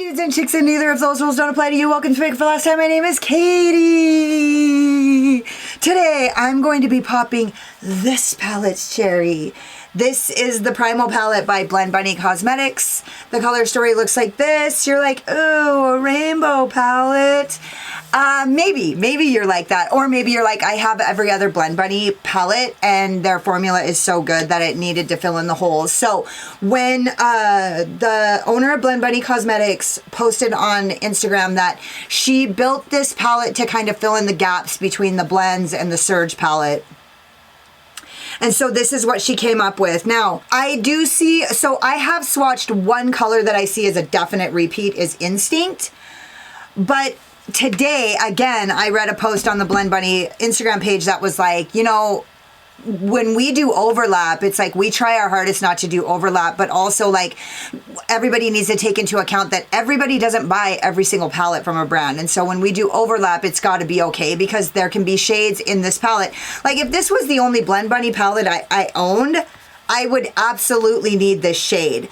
Dudes and chicks and neither of those rules don't apply to you. Welcome to Make It for Last Time. My name is Katie. Today I'm going to be popping this palette's cherry. This is the Primal palette by Blend Bunny Cosmetics. The color story looks like this. You're like, ooh, a rainbow palette. Maybe you're like that. Or maybe you're like, I have every other Blend Bunny palette and their formula is so good that it needed to fill in the holes. So when the owner of Blend Bunny Cosmetics posted on Instagram that she built this palette to kind of fill in the gaps between the blends and the Surge palette. And so this is what she came up with. Now, I do see, so I have swatched one color that I see as a definite repeat is Instinct. But today, again, I read a post on the Blend Bunny Instagram page that was like, you know, when we do overlap, it's like we try our hardest not to do overlap, but also like everybody needs to take into account that everybody doesn't buy every single palette from a brand. And so when we do overlap, it's got to be okay because there can be shades in this palette. Like if this was the only Blend Bunny palette I owned, I would absolutely need this shade.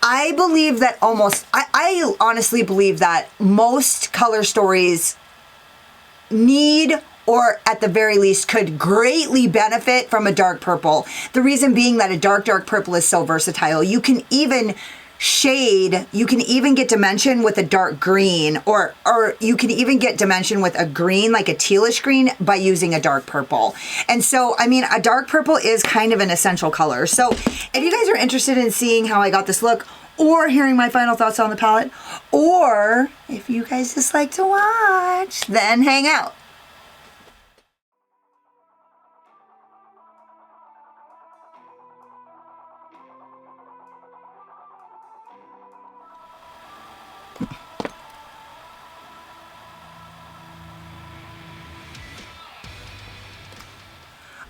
I believe that I honestly believe that most color stories need, or at the very least could greatly benefit from a dark purple. The reason being that a dark purple is so versatile. You can even shade, you can even get dimension with a dark green, or you can even get dimension with a green, like a tealish green, by using a dark purple. And so, I mean, a dark purple is kind of an essential color. So if you guys are interested in seeing how I got this look, or hearing my final thoughts on the palette, or if you guys just like to watch, then hang out.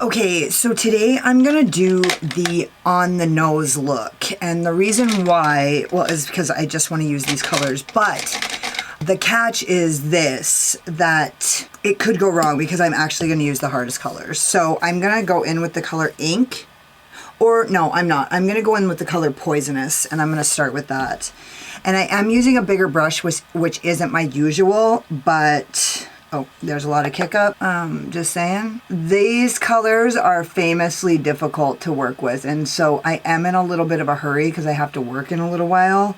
Okay, so today I'm gonna do the on the nose look, and the reason why, well, is because I just want to use these colors, but the catch is this, that it could go wrong because I'm actually gonna use the hardest colors. So I'm gonna go in with the color Ink, or no, I'm not. I'm gonna go in with the color Poisonous, and I'm gonna start with that. And I am using a bigger brush, which isn't my usual, but oh, there's a lot of kick up. Just saying. These colors are famously difficult to work with, and so I am in a little bit of a hurry because I have to work in a little while.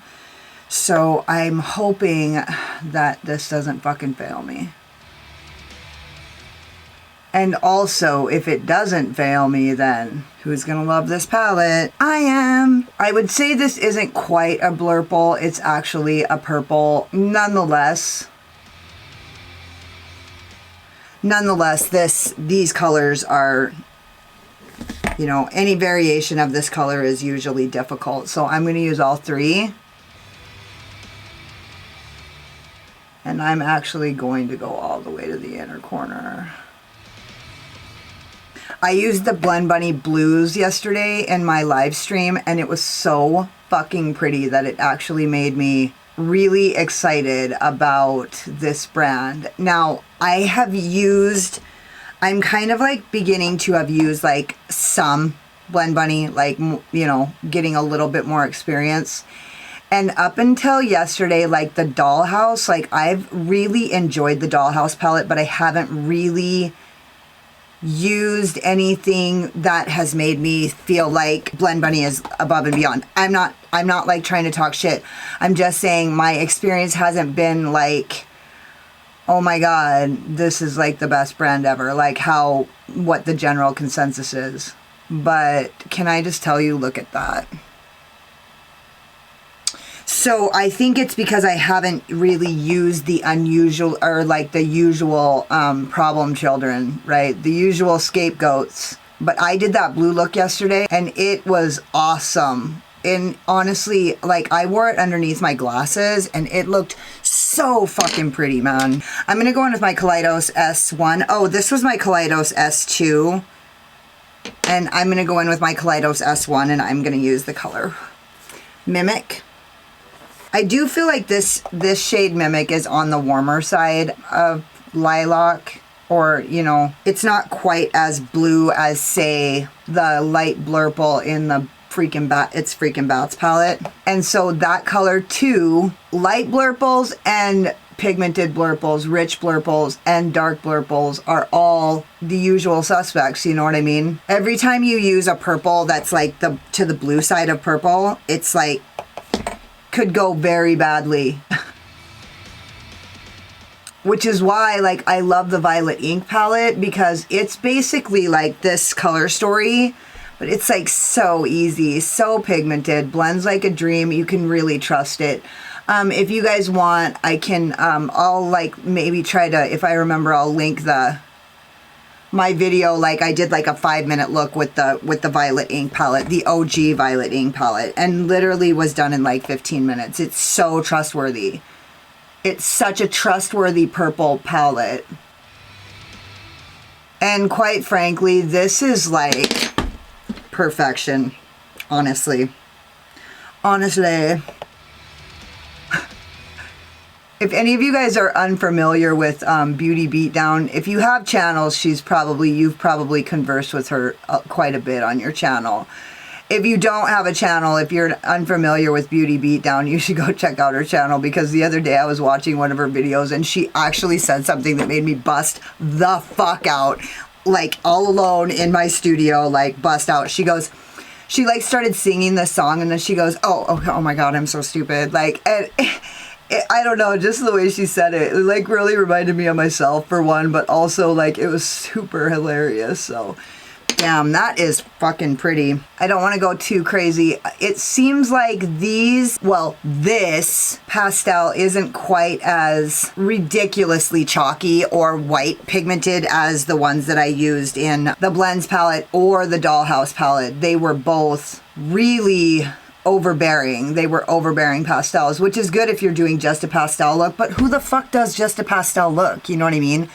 So I'm hoping that this doesn't fucking fail me. And also, if it doesn't fail me, then who's gonna love this palette? I am. I would say this isn't quite a blurple. It's actually a purple. Nonetheless, these colors are, you know, any variation of this color is usually difficult. So I'm going to use all three. And I'm actually going to go all the way to the inner corner. I used the Blend Bunny Blues yesterday in my live stream, and it was so fucking pretty that it actually made me really excited about this brand. Now, I'm kind of like beginning to have used like some Blend Bunny, like, you know, getting a little bit more experience. And up until yesterday, like the Dollhouse, like I've really enjoyed the Dollhouse palette, but I haven't really used anything that has made me feel like Blend Bunny is above and beyond. I'm not like trying to talk shit. I'm just saying my experience hasn't been like, oh my god, this is like the best brand ever, like what the general consensus is. But can I just tell you, look at that. So I think it's because I haven't really used the unusual, or like the usual problem children, right? The usual scapegoats. But I did that blue look yesterday and it was awesome. And honestly, like I wore it underneath my glasses and it looked so fucking pretty, man. I'm gonna go in with my Kaleidos S1. Oh, this was my Kaleidos S2. And I'm gonna go in with my Kaleidos S1 and I'm gonna use the color Mimic. I do feel like this shade Mimic is on the warmer side of lilac, or, you know, it's not quite as blue as, say, the light blurple in the it's freaking Bats palette. And so that color too, light blurples and pigmented blurples, rich blurples and dark blurples are all the usual suspects, you know what I mean? Every time you use a purple that's like to the blue side of purple, it's like could go very badly. Which is why, like, I love the Violet Ink palette, because it's basically like this color story, but it's like so easy, so pigmented, blends like a dream. You can really trust it. If you guys want, I can, I'll like maybe try to, if I remember, I'll link my video. Like I did like a 5-minute look with the Violet Ink palette, the OG Violet Ink palette, and literally was done in like 15 minutes. It's so trustworthy. It's such a trustworthy purple palette. And quite frankly, this is like perfection, honestly. Honestly. If any of you guys are unfamiliar with Beauty Beatdown, if you have channels, you've probably conversed with her quite a bit on your channel. If you don't have a channel, if you're unfamiliar with Beauty Beatdown, you should go check out her channel, because the other day I was watching one of her videos and she actually said something that made me bust the fuck out, like all alone in my studio, like bust out. She goes, she like started singing this song and then she goes, oh my God, I'm so stupid. Like, and I don't know, just the way she said it like really reminded me of myself for one, but also like it was super hilarious. So damn, that is fucking pretty. I don't want to go too crazy. It seems like this pastel isn't quite as ridiculously chalky or white pigmented as the ones that I used in the Blends palette or the Dollhouse palette. They were both really overbearing. They were overbearing pastels, which is good if you're doing just a pastel look, but who the fuck does just a pastel look? You know what I mean?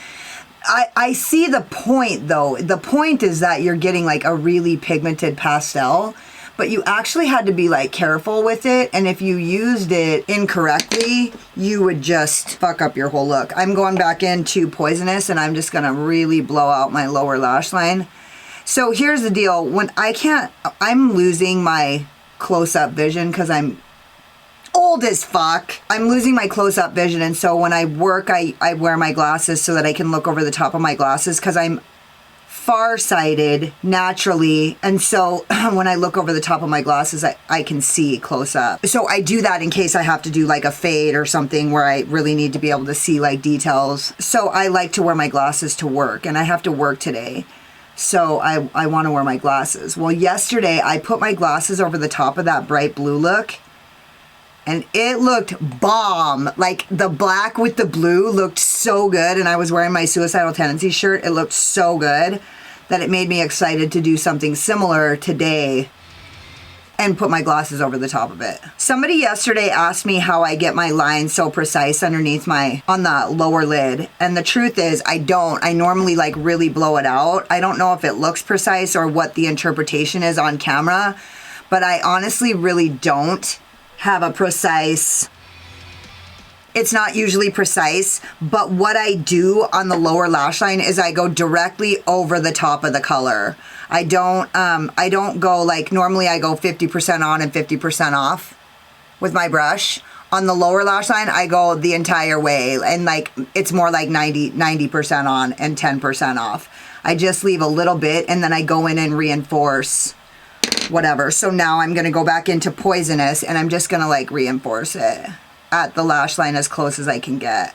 I see the point though. The point is that you're getting like a really pigmented pastel, but you actually had to be like careful with it. And if you used it incorrectly, you would just fuck up your whole look. I'm going back into Poisonous and I'm just gonna really blow out my lower lash line. So here's the deal. When I'm losing my close-up vision because I'm old as fuck. I'm losing my close-up vision, and so when I work, I wear my glasses so that I can look over the top of my glasses because I'm farsighted naturally, and so when I look over the top of my glasses, I can see close up. So I do that in case I have to do like a fade or something where I really need to be able to see like details. So I like to wear my glasses to work, and I have to work today. So I want to wear my glasses. Well, yesterday I put my glasses over the top of that bright blue look, and it looked bomb. Like the black with the blue looked so good, and I was wearing my Suicidal Tendencies shirt. It looked so good that it made me excited to do something similar today and put my glasses over the top of it. Somebody yesterday asked me how I get my lines so precise underneath on the lower lid. And the truth is I don't. I normally like really blow it out. I don't know if it looks precise or what the interpretation is on camera, but I honestly really don't have a precise, it's not usually precise, but what I do on the lower lash line is I go directly over the top of the color. I don't go like, normally I go 50% on and 50% off with my brush. On the lower lash line, I go the entire way, and like, it's more like 90% on and 10% off. I just leave a little bit and then I go in and reinforce whatever. So now I'm gonna go back into Poisonous and I'm just gonna like reinforce it at the lash line as close as I can get.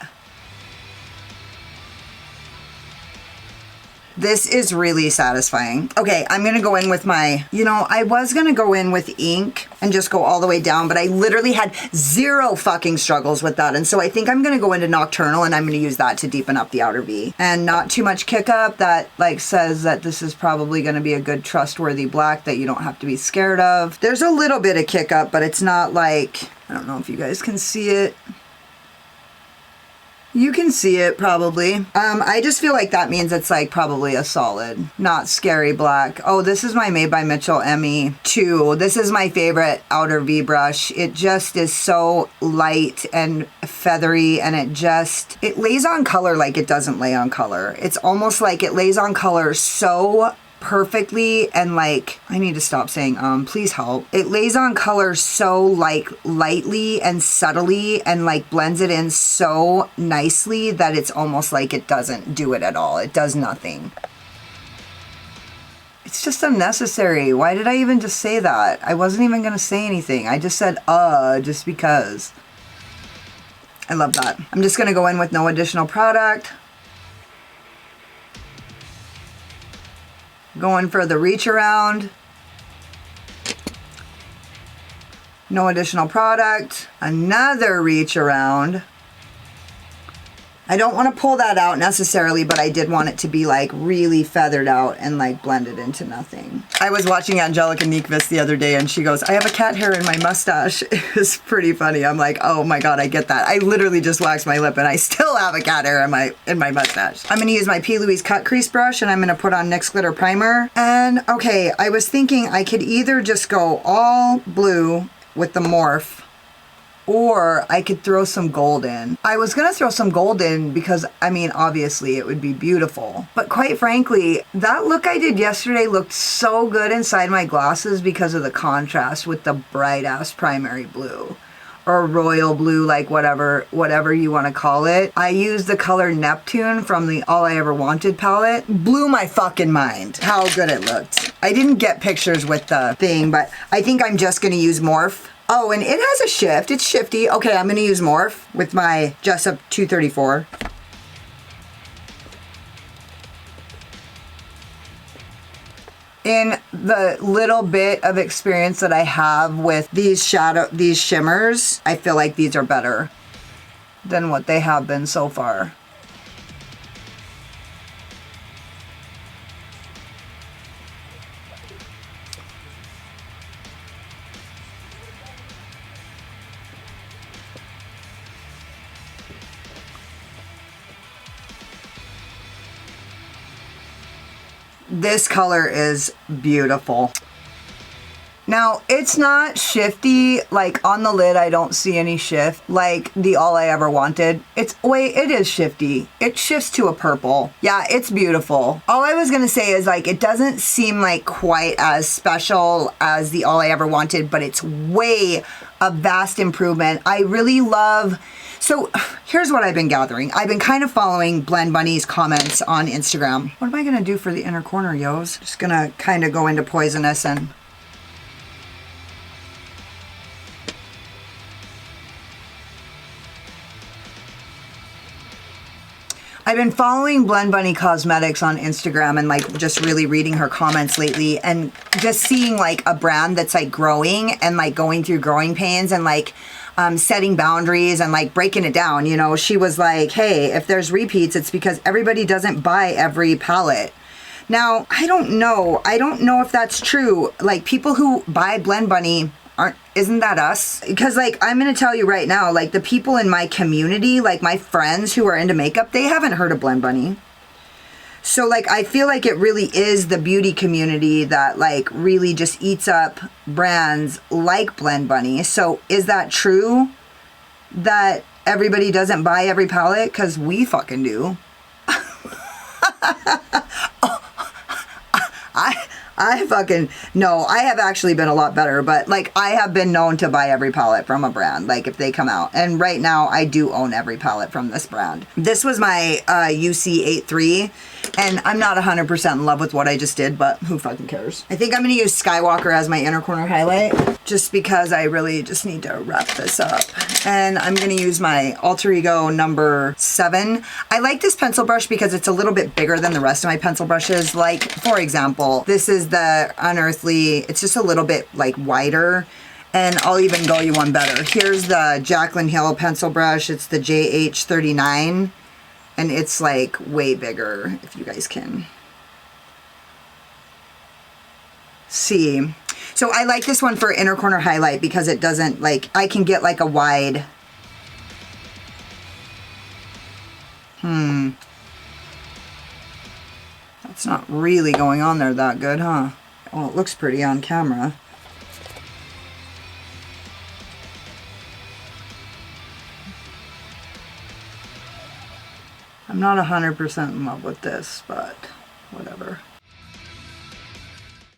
This is really satisfying. Okay, I'm gonna go in with my, I was gonna go in with ink and just go all the way down, but I literally had zero fucking struggles with that. And so I think I'm gonna go into Nocturnal and I'm gonna use that to deepen up the outer V. And not too much kick up. That like says that this is probably gonna be a good trustworthy black that you don't have to be scared of. There's a little bit of kick up, but it's not like, I don't know if you guys can see it. You can see it probably. I just feel like that means it's like probably a solid, not scary black. Oh, this is my Made by Mitchell ME2. This is my favorite outer V brush. It just is so light and feathery, and it lays on color like it doesn't lay on color. It's almost like it lays on color so perfectly, and like, I need to stop saying please help. It lays on color so like lightly and subtly and like blends it in so nicely that it's almost like it doesn't do it at all. It does nothing. It's just unnecessary. Why did I even just say that? I wasn't even gonna say anything. I just said just because. I love that. I'm just gonna go in with no additional product. Going for the reach around. No additional product. Another reach around. I don't want to pull that out necessarily, but I did want it to be like really feathered out and like blended into nothing. I was watching Angelica Nyqvist the other day and she goes, I have a cat hair in my mustache. It was pretty funny. I'm like, oh my God, I get that. I literally just waxed my lip and I still have a cat hair in my mustache. I'm going to use my P. Louise cut crease brush and I'm going to put on NYX Glitter Primer. And okay, I was thinking I could either just go all blue with the Morph, or I could throw some gold in. I was gonna throw some gold in because, I mean, obviously it would be beautiful. But quite frankly, that look I did yesterday looked so good inside my glasses because of the contrast with the bright ass primary blue. Or royal blue, like whatever you want to call it. I used the color Neptune from the All I Ever Wanted palette. Blew my fucking mind how good it looked. I didn't get pictures with the thing, but I think I'm just gonna use Morph. Oh, and it has a shift. It's shifty. Okay, I'm going to use Morph with my Jessup 234. In the little bit of experience that I have with these shimmers, I feel like these are better than what they have been so far. This color is beautiful. Now, it's not shifty, like on the lid I don't see any shift, like the All I Ever Wanted. It is shifty. It shifts to a purple. Yeah, it's beautiful. All I was gonna say is like, it doesn't seem like quite as special as the All I Ever Wanted, but it's way a vast improvement. I really love. So here's what I've been gathering. I've been kind of following Blend Bunny's comments on Instagram. What am I gonna do for the inner corner, yos? Just gonna kind of go into Poisonous and I've been following Blend Bunny Cosmetics on Instagram and like just really reading her comments lately and just seeing like a brand that's like growing and like going through growing pains and like setting boundaries and like breaking it down. You know, she was like, hey, if there's repeats, it's because everybody doesn't buy every palette. Now, I don't know if that's true. Like, people who buy Blend Bunny isn't that us? Because like, I'm gonna tell you right now, like the people in my community, like my friends who are into makeup, they haven't heard of Blend Bunny. So like, I feel like it really is the beauty community that like really just eats up brands like Blend Bunny. So is that true that everybody doesn't buy every palette? Because we fucking do. I fucking, no, I have actually been a lot better, but like I have been known to buy every palette from a brand, like if they come out. And right now I do own every palette from this brand. This was my UC83 and I'm not 100% in love with what I just did, but who fucking cares? I think I'm gonna use Skywalker as my inner corner highlight just because I really just need to wrap this up. And I'm gonna use my Alter Ego number 7. I like this pencil brush because it's a little bit bigger than the rest of my pencil brushes. Like, for example, this is the Unearthly, it's just a little bit like wider. And I'll even go you one better. Here's the Jaclyn Hill pencil brush. It's the JH39. And it's like way bigger, if you guys can see. So I like this one for inner corner highlight because it doesn't like, I can get like a wide. That's not really going on there that good, huh? Well, it looks pretty on camera. I'm not 100% in love with this, but whatever.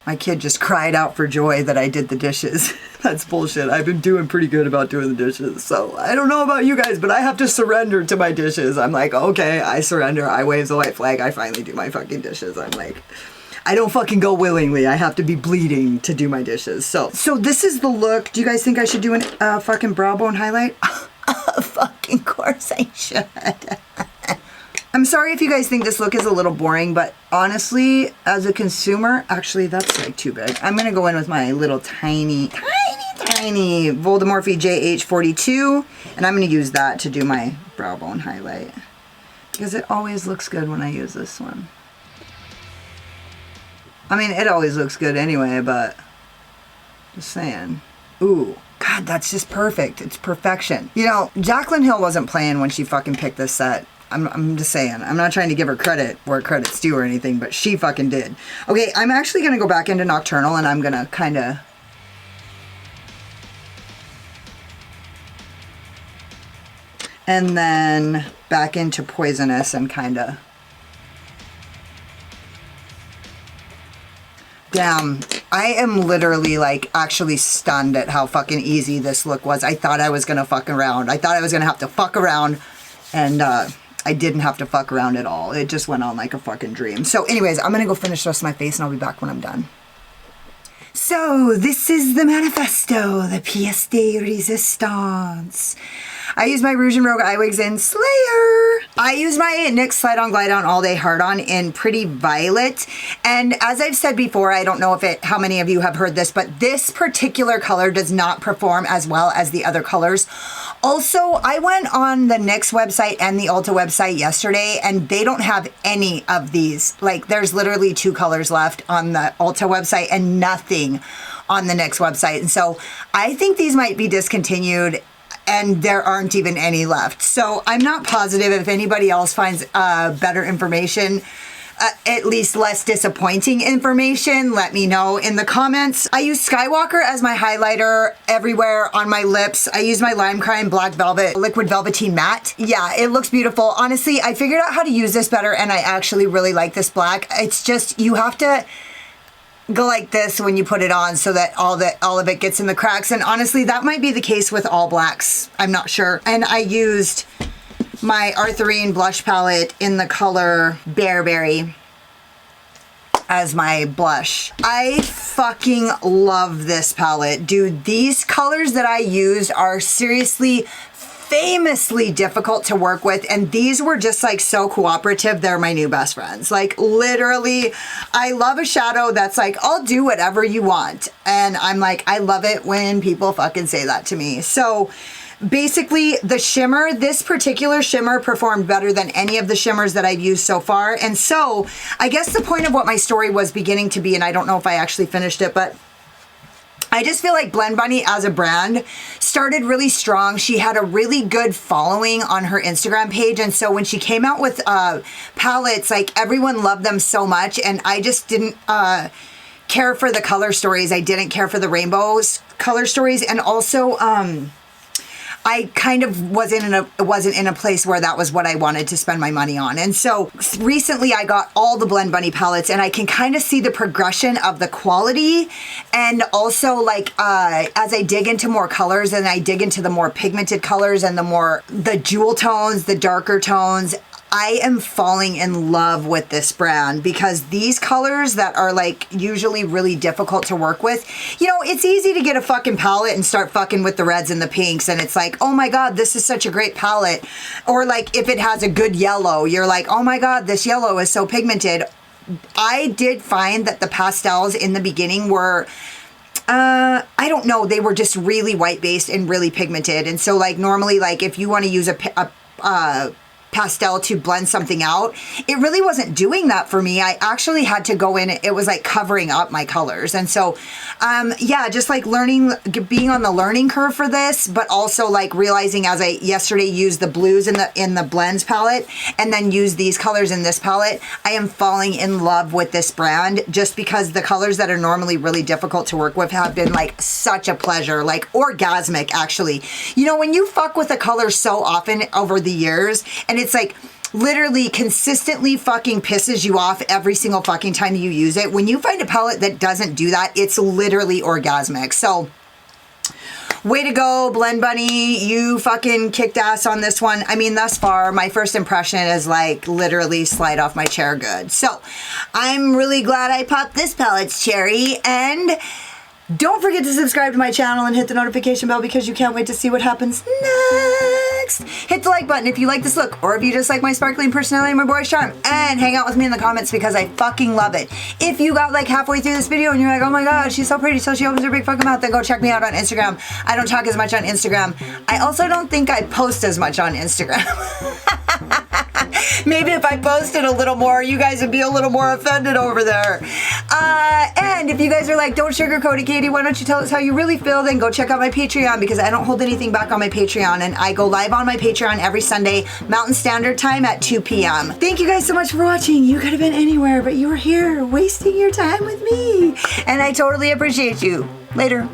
My kid just cried out for joy that I did the dishes. That's bullshit. I've been doing pretty good about doing the dishes. So I don't know about you guys, but I have to surrender to my dishes. I'm like, okay, I surrender. I wave the white flag. I finally do my fucking dishes. I'm like, I don't fucking go willingly. I have to be bleeding to do my dishes. So this is the look. Do you guys think I should do a fucking brow bone highlight? Fucking course I should. I'm sorry if you guys think this look is a little boring, but honestly, as a consumer, actually that's like too big. I'm gonna go in with my little tiny Voldemorphe JH42, and I'm gonna use that to do my brow bone highlight because it always looks good when I use this one. I mean, it always looks good anyway, but just saying. Ooh, God, that's just perfect. It's perfection. You know, Jaclyn Hill wasn't playing when she fucking picked this set. I'm just saying. I'm not trying to give her credit where credit's due or anything, but she fucking did. Okay, I'm actually going to go back into Nocturnal, and I'm going to kind of... and then back into Poisonous and kind of... Damn, I am literally like actually stunned at how fucking easy this look was. I thought I was going to fuck around. I thought I was going to have to fuck around, and I didn't have to fuck around at all. It just went on like a fucking dream. So anyways, I'm going to go finish the rest of my face, and I'll be back when I'm done. So this is the manifesto, the pièce de résistance. I use my Rouge and Rogue eye wigs in Slayer. I use my NYX Slide On Glide On All Day Hard On in Pretty Violet. And as I've said before, I don't know if how many of you have heard this, but this particular color does not perform as well as the other colors. Also, I went on the NYX website and the Ulta website yesterday, and they don't have any of these. Like, there's literally 2 colors left on the Ulta website and nothing on the NYX website. And so I think these might be discontinued, and there aren't even any left. So I'm not positive. If anybody else finds better information, at least less disappointing information, let me know in the comments. I use Skywalker as my highlighter everywhere on my lips. I use my Lime Crime Black Velvet Liquid Velveteen Matte. Yeah, it looks beautiful. Honestly, I figured out how to use this better, and I actually really like this black. It's just, you have to go like this when you put it on so that all of it gets in the cracks. And honestly, that might be the case with all blacks. I'm not sure. And I used my Arthurine blush palette in the color Bearberry as my blush. I fucking love this palette. Dude, these colors that I used are seriously famously difficult to work with, and these were just like so cooperative. They're my new best friends. Like, literally, I love a shadow that's like, I'll do whatever you want. And I'm like, I love it when people fucking say that to me. So basically, the shimmer, this particular shimmer performed better than any of the shimmers that I've used so far. And so I guess the point of what my story was beginning to be, and I don't know if I actually finished it, but I just feel like Blend Bunny as a brand started really strong. She had a really good following on her Instagram page. And so when she came out with palettes, like, everyone loved them so much. And I just didn't care for the color stories. I didn't care for the rainbows color stories. And also, I kind of wasn't in a place where that was what I wanted to spend my money on. And so recently I got all the Blend Bunny palettes, and I can kind of see the progression of the quality. And also, like, as I dig into more colors and I dig into the more pigmented colors and the jewel tones, the darker tones, I am falling in love with this brand, because these colors that are like usually really difficult to work with, you know, it's easy to get a fucking palette and start fucking with the reds and the pinks, and it's like, oh my God, this is such a great palette. Or like, if it has a good yellow, you're like, oh my God, this yellow is so pigmented. I did find that the pastels in the beginning were, I don't know, they were just really white based and really pigmented. And so, like, normally, like, if you want to use a pastel to blend something out, it really wasn't doing that for me. I actually had to go in, it was like covering up my colors. And so, yeah, just like being on the learning curve for this, but also like realizing as I yesterday used the blues in the blends palette and then use these colors in this palette, I am falling in love with this brand, just because the colors that are normally really difficult to work with have been like such a pleasure, like orgasmic actually. You know, when you fuck with a color so often over the years, and it's like, literally consistently fucking pisses you off every single fucking time you use it. When you find a palette that doesn't do that, it's literally orgasmic. So way to go, Blend Bunny. You fucking kicked ass on this one. I mean, thus far, my first impression is like literally slide off my chair good. So I'm really glad I popped this pallette's cherry. And don't forget to subscribe to my channel and hit the notification bell because you can't wait to see what happens next. Hit the like button if you like this look, or if you just like my sparkling personality and my boyish charm, and hang out with me in the comments because I fucking love it. If you got like halfway through this video and you're like, oh my god, she's so pretty, so she opens her big fucking mouth, then go check me out on Instagram. I don't talk as much on Instagram. I also don't think I post as much on Instagram. Maybe if I posted a little more, you guys would be a little more offended over there. And if you guys are like, don't sugarcoat it, Katie, why don't you tell us how you really feel, then go check out my Patreon, because I don't hold anything back on my Patreon, and I go live on my Patreon every Sunday, Mountain Standard Time at 2 p.m. Thank you guys so much for watching. You could have been anywhere, but you were here wasting your time with me, and I totally appreciate you. Later.